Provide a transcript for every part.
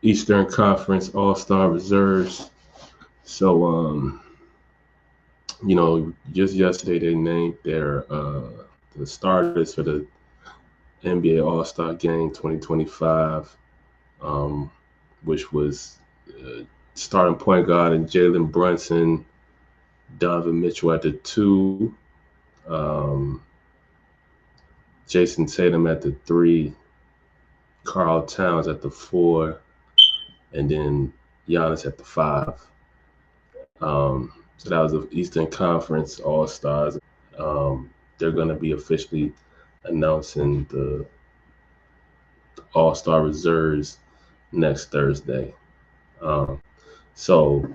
Eastern Conference All-Star reserves. So, just yesterday they named their the starters for the NBA All-Star Game 2025, um, which was starting point guard and Jalen Brunson, Donovan Mitchell at the two, um, Jason Tatum at the three, Carl Towns at the four, and then Giannis at the five. So that was the Eastern Conference All Stars. They're going to be officially announcing the All Star reserves next Thursday. Um, so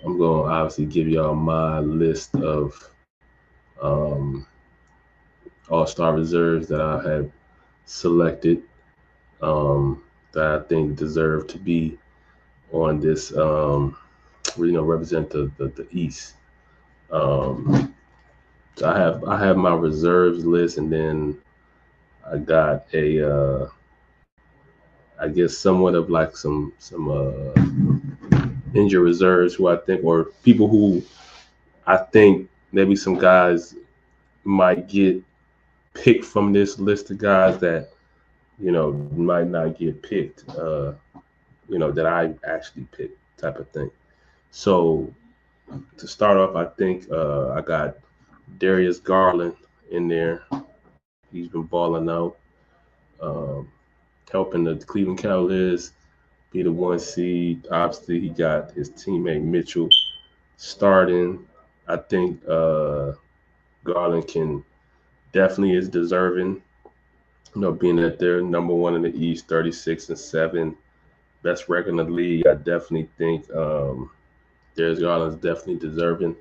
I'm going to obviously give y'all my list of um, All Star reserves that I have selected that I think deserve to be on this, represent the East. Um, so I have my reserves list, and then I got I guess somewhat of like some injured reserves who I think, or people who I think maybe some guys might get picked from this list of guys that might not get picked. That I actually picked, type of thing. So to start off, I think I got Darius Garland in there. He's been balling out, um, helping the Cleveland Cavaliers be the one seed. Obviously, he got his teammate Mitchell starting. I think Garland can definitely is deserving. Being that they're number one in the East, 36-7, best record in the league. I definitely think Darius Garland's definitely deserving.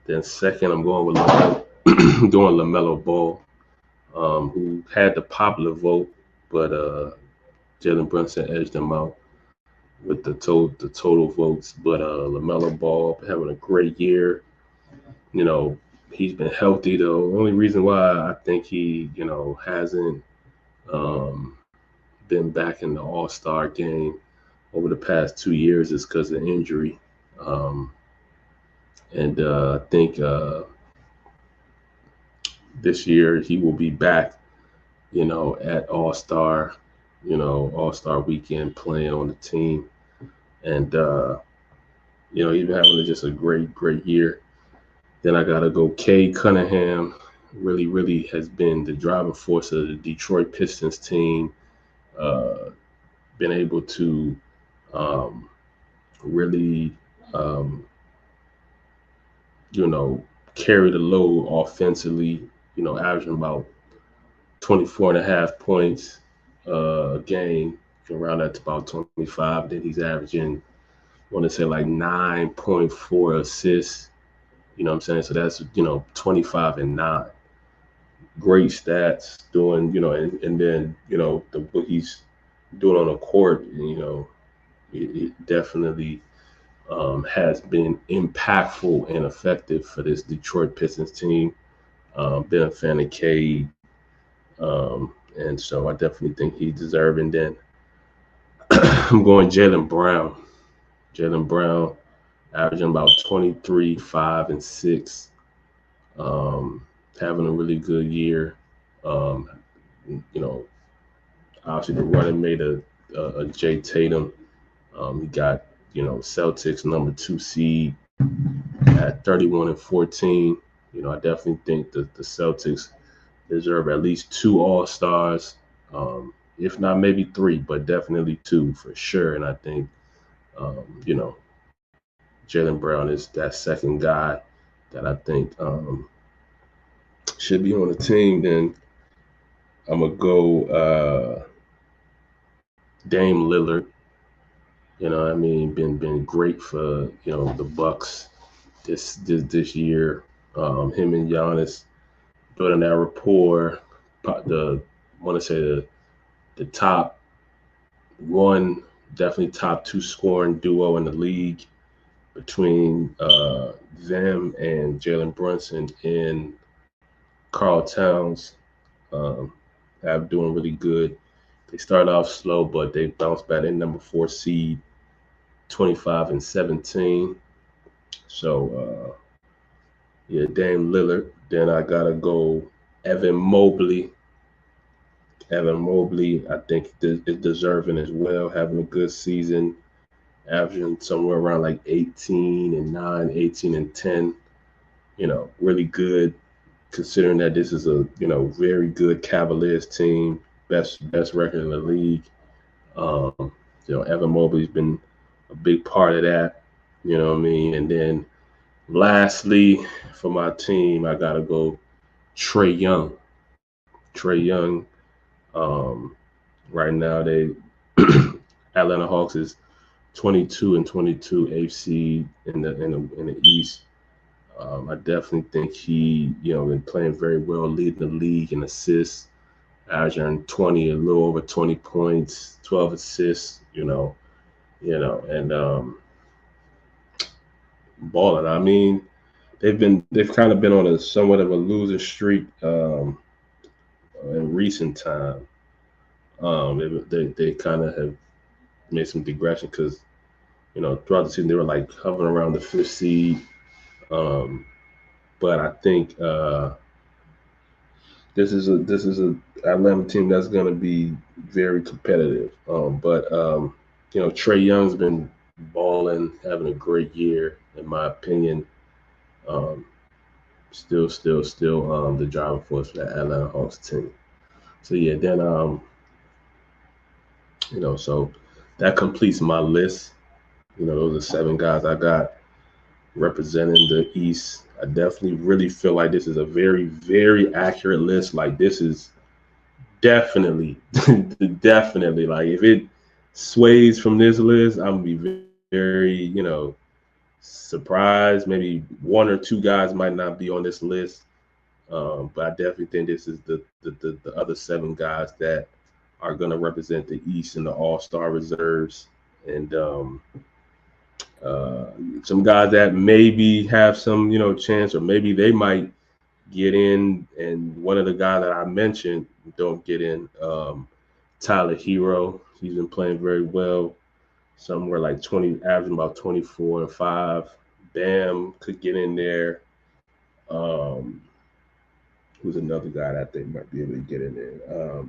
Then second, I'm going with going LaMelo Ball, who had the popular vote, but Jalen Brunson edged him out with the total votes. But LaMelo Ball having a great year. He's been healthy though. Only reason why I think he hasn't um, been back in the All Star game over the past 2 years is because of injury. Um, and I think this year he will be back, at All Star weekend playing on the team. And, he's been having just a great, great year. Then I got to go Cade Cunningham. Really, really has been the driving force of the Detroit Pistons team. Uh, been able to um, really, um, you know, carry the load offensively, averaging about 24 and a half points a game. Around that to about 25. Then he's averaging, I want to say like 9.4 assists. You know what I'm saying? So that's, 25 and 9. Great stats doing, and then, what he's doing on the court, it definitely has been impactful and effective for this Detroit Pistons team. Been a fan of Cade, and so I definitely think he's deserving. Then I'm going Jalen Brown. Jalen Brown averaging about 23, 5, and 6. Um, Having a really good year. Um, you know, Obviously the running mate of Jay Tatum. He got Celtics number two seed at 31-14. I definitely think that the Celtics deserve at least two All Stars, if not maybe three, but definitely two for sure. And I think Jalen Brown is that second guy that I think should be on the team. Then I'm gonna go Dame Lillard. I mean, been great for the Bucks this year. Him and Giannis building that rapport. The want to say the top one, definitely top two scoring duo in the league between them and Jalen Brunson and Carl Towns. Um, have doing really good. They started off slow, but they bounced back. They number 4 seed, 25-17. So yeah, Dame Lillard. Then I gotta go Evan Mobley. Evan Mobley, I think is deserving as well, having a good season, averaging somewhere around like 18-9, 18-10. Really good considering that this is a very good Cavaliers team, best record in the league. Evan Mobley's been a big part of that. You know what I mean? And then lastly, for my team, I gotta go Trae Young. Trae Young. Right now, they Atlanta Hawks is 22-22 AFC in the East. I definitely think he, been playing very well, leading the league in assists, averaging a little over 20 points, 12 assists, and balling. I mean, they've kind of been on a somewhat of a loser streak in recent time. They kind of have made some digression because throughout the season they were like hovering around the 5th seed. But I think this is a Atlanta team that's going to be very competitive. But Trae Young's been balling, having a great year in my opinion. Still the driving force for that Atlanta Hawks team. So yeah, then so that completes my list. Those are 7 guys I got representing the East. I definitely really feel like this is a very, very accurate list. Like this is definitely like if it sways from this list, I'm gonna be very, surprised. Maybe 1 or 2 guys might not be on this list. But I definitely think this is the other 7 guys that are going to represent the East in the All-Star reserves. And some guys that maybe have some, chance, or maybe they might get in. And one of the guys that I mentioned don't get in. Tyler Hero, he's been playing very well. Somewhere like 20, averaging about 24 and 5. Bam could get in there. Who's another guy that they might be able to get in there?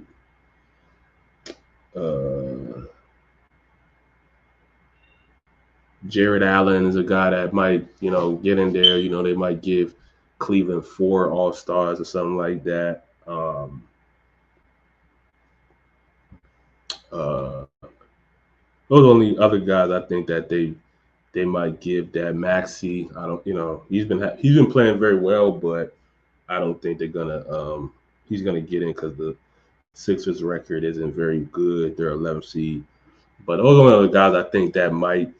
Jared Allen is a guy that might, get in there. They might give Cleveland 4 All-Stars or something like that. Those are the only other guys I think that they might give that. Maxey, I don't, he's been playing very well, but I don't think they're gonna he's gonna get in because the Sixers record isn't very good. They're 11th seed. But those are one of the guys I think that might,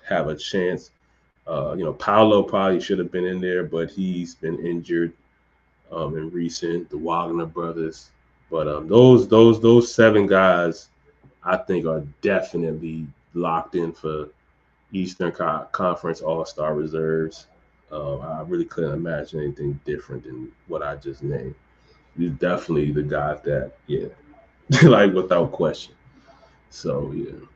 have a chance. Paolo probably should have been in there, but he's been injured in recent. The Wagner brothers, but those 7 guys, I think are definitely locked in for Eastern Conference All-Star reserves. I really couldn't imagine anything different than what I just named. He's definitely the guys that, yeah, like without question. So yeah.